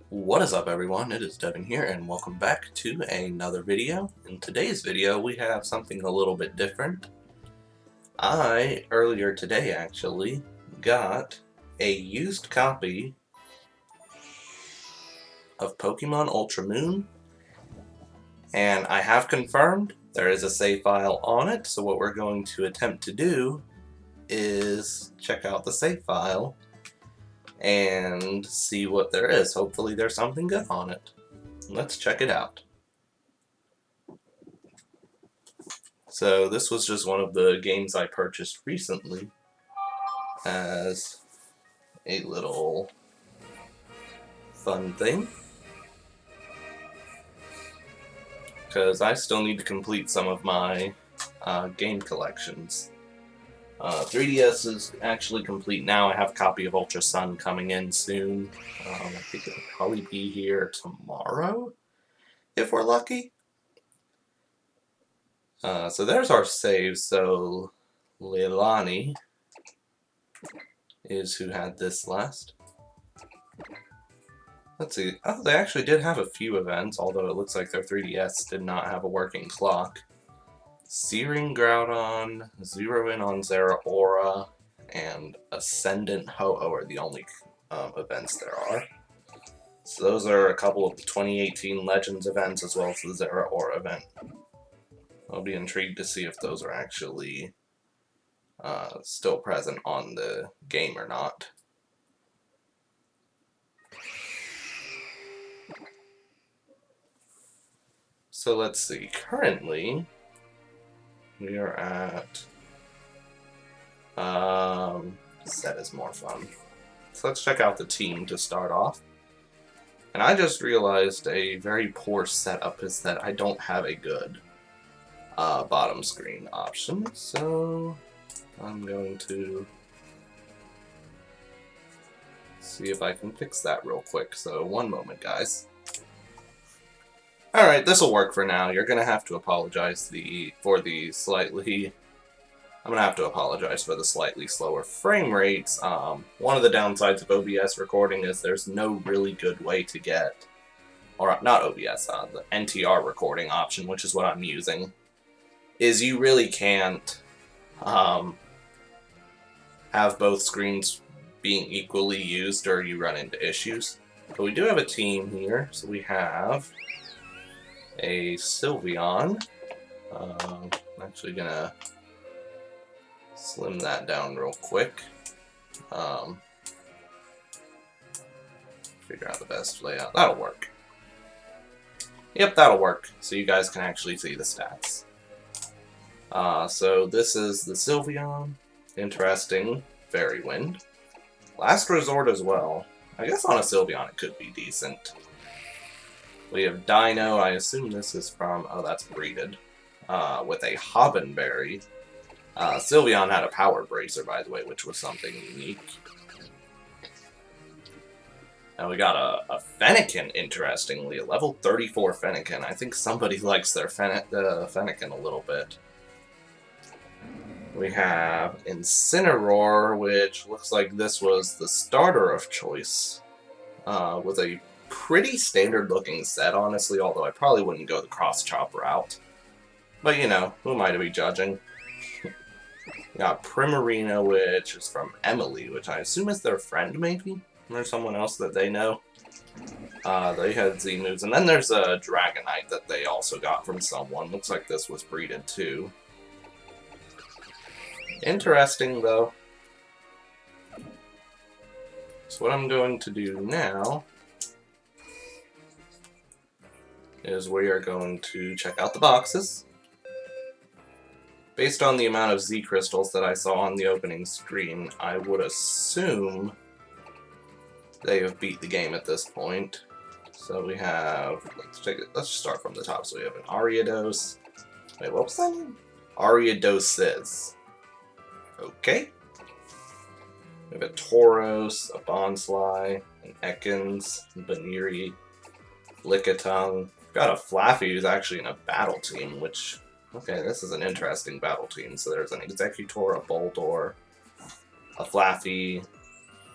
What is up, everyone? It is Devin here, and welcome back to another video. In today's video, we have something a little bit different. I, earlier today actually, got a used copy of Pokemon Ultra Moon, and I have confirmed there is a save file on it, so what we're going to attempt to do is check out the save file and see what there is. Hopefully there's something good on it. Let's check it out. So this was just one of the games I purchased recently as a little fun thing, because I still need to complete some of my game collections. 3DS is actually complete now. I have a copy of Ultra Sun coming in soon. I think it'll probably be here tomorrow, if we're lucky. So there's our save. So Leilani is who had this last. Let's see. Oh, they actually did have a few events, although it looks like their 3DS did not have a working clock. Searing Groudon, Zero In on Zeraora, and Ascendant Ho-Oh are the only events there are. So those are a couple of the 2018 Legends events as well as the Zeraora event. I'll be intrigued to see if those are actually still present on the game or not. So let's see, currently we are at set is more fun. So let's check out the team to start off. And I just realized a very poor setup is that I don't have a good bottom screen option, so I'm going to see if I can fix that real quick. So one moment, guys. Alright, this will work for now. You're going to have to apologize for the slightly slower frame rates. One of the downsides of OBS recording is there's no really good way to get, or not OBS, the NTR recording option, which is what I'm using, is you really can't have both screens being equally used or you run into issues. But we do have a team here, so we have a Sylveon. I'm actually gonna slim that down real quick. Figure out the best layout. That'll work. Yep, that'll work. So you guys can actually see the stats. So this is the Sylveon. Interesting. Fairy Wind. Last Resort as well. I guess on a Sylveon it could be decent. We have Dino. I assume this is from... oh, that's breeded. With a Hobbenberry. Sylveon had a Power Bracer, by the way, which was something unique. And we got a Fennekin, interestingly, a level 34 Fennekin. I think somebody likes their Fennekin a little bit. We have Incineroar, which looks like this was the starter of choice, with a pretty standard-looking set, honestly, although I probably wouldn't go the cross-chop route. But, you know, who am I to be judging? We got Primarina, which is from Emily, which I assume is their friend, maybe? Or someone else that they know. They had Z moves. And then there's a Dragonite that they also got from someone. Looks like this was breeded, too. Interesting, though. So what I'm going to do now is we are going to check out the boxes. Based on the amount of Z crystals that I saw on the opening screen, I would assume they have beat the game at this point. So we have, let's start from the top. So we have an Ariados. Wait, what was that name? Ariadoses. Okay. We have a Tauros, a Bonsly, an Ekans, Baniri, Lickitung. Got a Flaffy who's actually in a battle team, which... okay, this is an interesting battle team. So there's an Executor, a Boldor, a Flaffy,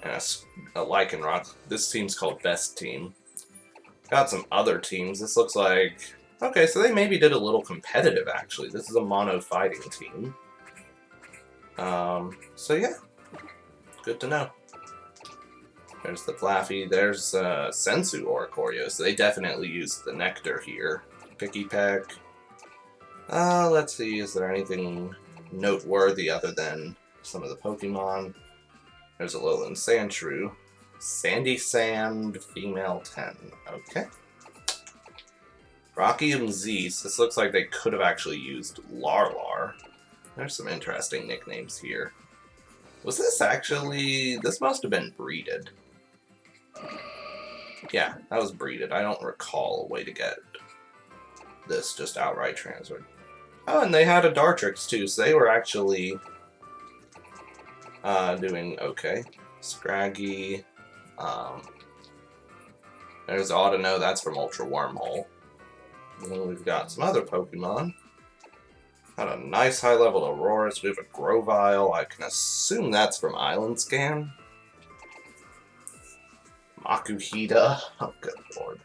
and a Lycanroc. This team's called Best Team. Got some other teams. This looks like... Okay, so they maybe did a little competitive, actually. This is a mono fighting team. So yeah. Good to know. There's the Flaffy. There's Sensu Oricorio, so they definitely used the Nectar here. Picky Peck. Let's see, is there anything noteworthy other than some of the Pokemon? There's a Lowland Sandshrew. Sandy Sand, female 10. Okay. Rocky and Zeus. This looks like they could have actually used Larlar. There's some interesting nicknames here. Was this actually... This must have been breeded. Yeah, that was breeded. I don't recall a way to get this just outright transferred. Oh, and they had a Dartrix too, so they were actually doing okay. Scraggy. There's Audino, that's from Ultra Wormhole. And then we've got some other Pokemon. Got a nice high level Aurorus. We have a Grovyle. I can assume that's from Island Scan. Makuhita. Oh, good lord.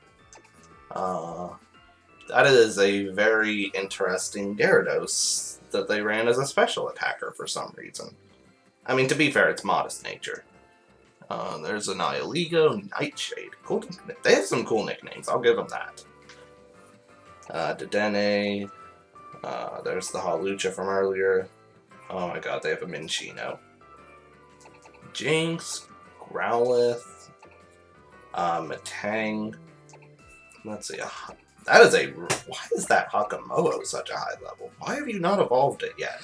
That is a very interesting Gyarados that they ran as a special attacker for some reason. I mean, to be fair, it's Modest Nature. There's an Ioligo, Nightshade. Cool. They have some cool nicknames, I'll give them that. Dedenne. There's the Hawlucha from earlier. Oh my god, they have a Minccino. Jinx, Growlithe, Matang. Let's see. That is a... Why is that Hakamoto such a high level? Why have you not evolved it yet?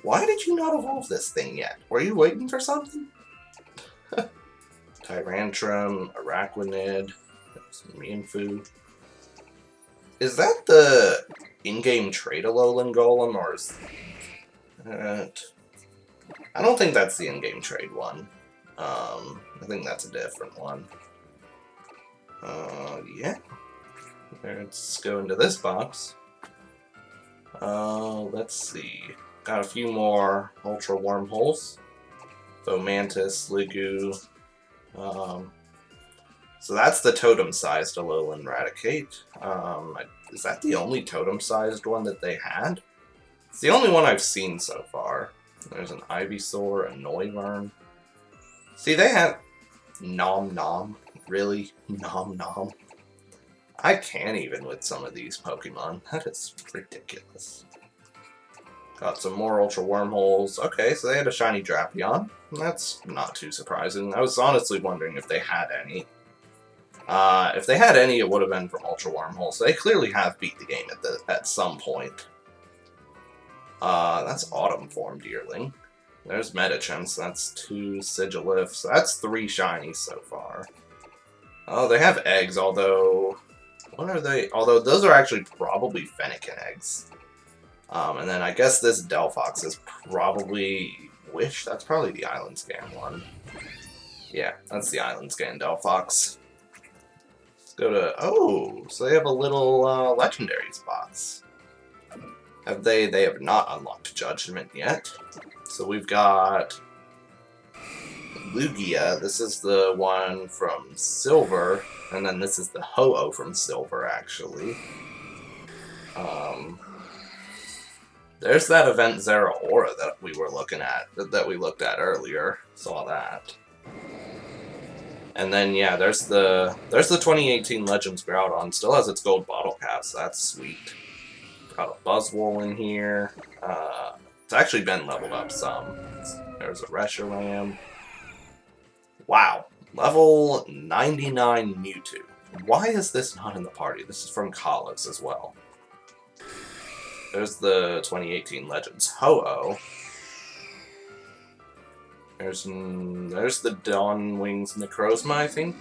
Why did you not evolve this thing yet? Were you waiting for something? Tyrantrum, Araquanid, Mienfoo. Is that the in-game trade Alolan Golem, or is that... I don't think that's the in-game trade one. I think that's a different one. Yeah. Let's go into this box. Let's see. Got a few more Ultra Wormholes. Fomantis, Ligoo. So that's the totem-sized Alolan Raticate. Is that the only totem-sized one that they had? It's the only one I've seen so far. There's an Ivysaur, a Noivern. See, they had... Nom Nom. Really? Nom Nom. I can't even with some of these Pokemon. That is ridiculous. Got some more Ultra Wormholes. Okay, so they had a shiny Drapion. That's not too surprising. I was honestly wondering if they had any. If they had any, it would have been from Ultra Wormholes. So they clearly have beat the game at some point. That's Autumn Form Deerling. There's Medicham, so that's 2 Sigilifs. So that's 3 shinies so far. Oh, they have eggs, although... What are they? Although those are actually probably Fennekin eggs. And then I guess this Delphox is probably... Wish? That's probably the Island Scan one. Yeah, that's the Island Scan Delphox. Let's go to... Oh, so they have a little legendary spots. Have they? They have not unlocked Judgment yet. So we've got... Lugia. This is the one from Silver. And then this is the Ho-Oh from Silver, actually. There's that event Zeraora that we were looking at, that we looked at earlier. Saw that. And then, yeah, there's the 2018 Legends Groudon. Still has its gold bottle cap, so that's sweet. Got a Buzzwole in here. It's actually been leveled up some. There's a Reshiram. Wow. Level 99 Mewtwo. Why is this not in the party? This is from Kalos as well. There's the 2018 Legends Ho-Oh. There's the Dawn Wings Necrozma, I think.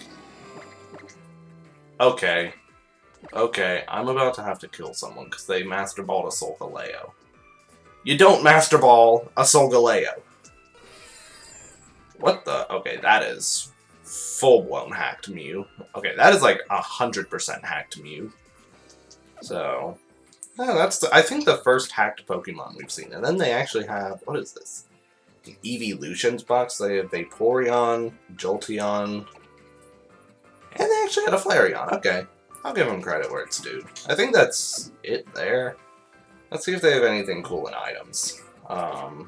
Okay. Okay, I'm about to have to kill someone because they Master Balled a Solgaleo. You don't Master Ball a Solgaleo. What the? Okay, that is full-blown hacked Mew. Okay, that is like 100% hacked Mew. So, yeah, that's I think the first hacked Pokemon we've seen. And then they actually have, what is this? An Evolutions box. They have Vaporeon, Jolteon, and they actually had a Flareon. Okay. I'll give him credit where it's due. I think that's it there. Let's see if they have anything cool in items. I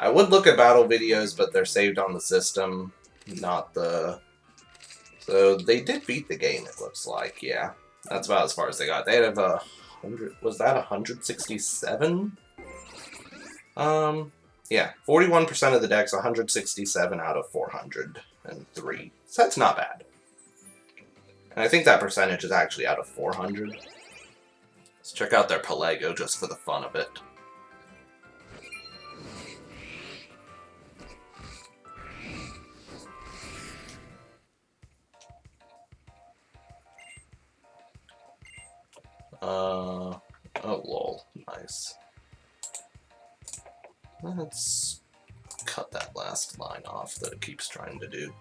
would look at battle videos, but they're saved on the system, not the... So they did beat the game, it looks like, yeah. That's about as far as they got. They have a 100... Was that 167? Yeah, 41% of the decks, 167 out of 403. So that's not bad. And I think that percentage is actually out of 400. Let's check out their Pelego just for the fun of it. Oh lol, nice. Let's cut that last line off that it keeps trying to do.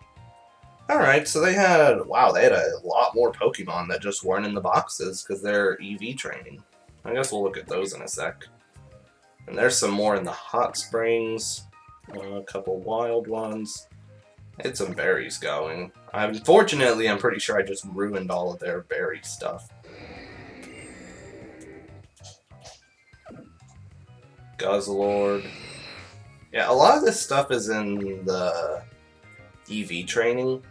Alright, so they had, wow, they had a lot more Pokemon that just weren't in the boxes because they're EV training. I guess we'll look at those in a sec. And there's some more in the hot springs, a couple wild ones. They had some berries going. Unfortunately, I'm pretty sure I just ruined all of their berry stuff. Guzzlord. Yeah, a lot of this stuff is in the EV training.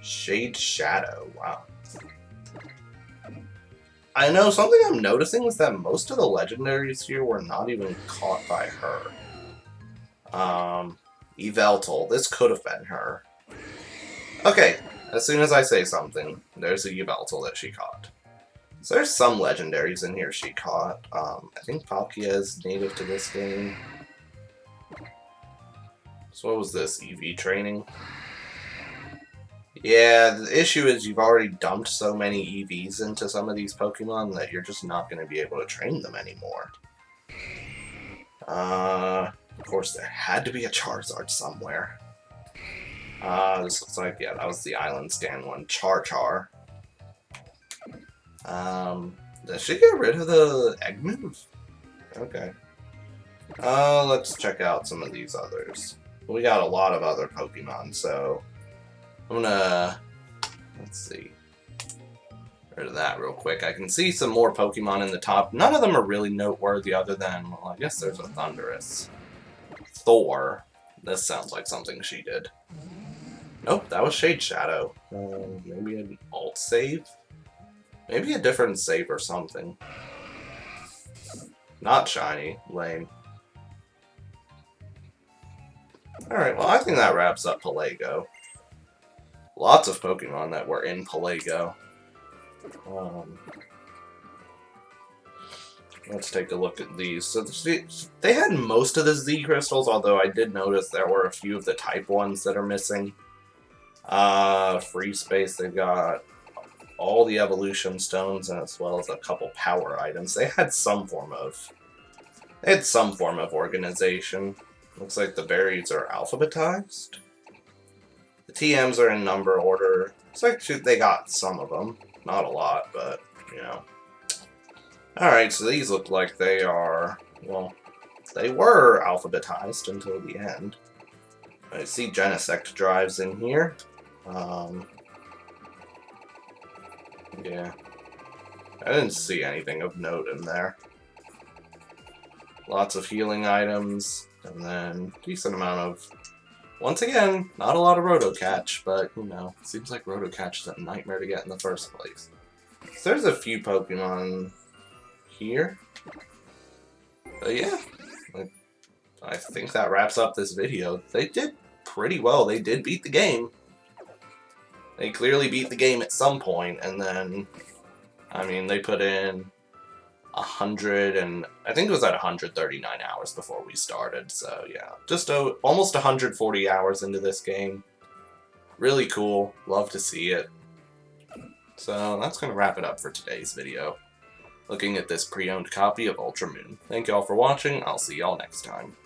Shade Shadow, wow. I know something I'm noticing is that most of the legendaries here were not even caught by her. Yveltal, this could have been her. Okay, as soon as I say something, there's a Yveltal that she caught. So there's some legendaries in here she caught. I think Palkia is native to this game. So what was this, EV training? Yeah, the issue is you've already dumped so many EVs into some of these Pokemon that you're just not going to be able to train them anymore. Of course, there had to be a Charizard somewhere. This looks like, yeah, that was the Island Stand one. Char. Does she get rid of the egg move? Okay. Let's check out some of these others. We got a lot of other Pokemon, so I'm gonna, let's see, get rid of that real quick. I can see some more Pokemon in the top. None of them are really noteworthy other than, well, I guess there's a Thundurus. Thor. This sounds like something she did. Nope, that was Shade Shadow. Maybe an alt save? Maybe a different save or something. Not shiny. Lame. Alright, well I think that wraps up Pelego. Lots of Pokemon that were in Pelego. Let's take a look at these. So they had most of the Z crystals, although I did notice there were a few of the type ones that are missing. Free space, they've got all the evolution stones as well as a couple power items. They had some form of organization. Looks like the berries are alphabetized. The TMs are in number order. Looks like they got some of them. Not a lot, but, you know. Alright, so these look like they are, well, they were alphabetized until the end. I see Genesect drives in here. Yeah. I didn't see anything of note in there. Lots of healing items, and then decent amount of, once again, not a lot of Roto-Catch, but, you know, seems like Roto-Catch is a nightmare to get in the first place. So there's a few Pokemon here. But yeah, I think that wraps up this video. They did pretty well. They did beat the game. They clearly beat the game at some point, and then, I mean, they put in 100 and I think it was at 139 hours before we started. So yeah, just almost 140 hours into this game. Really cool. Love to see it. So that's going to wrap it up for today's video. Looking at this pre-owned copy of Ultra Moon. Thank you all for watching. I'll see y'all next time.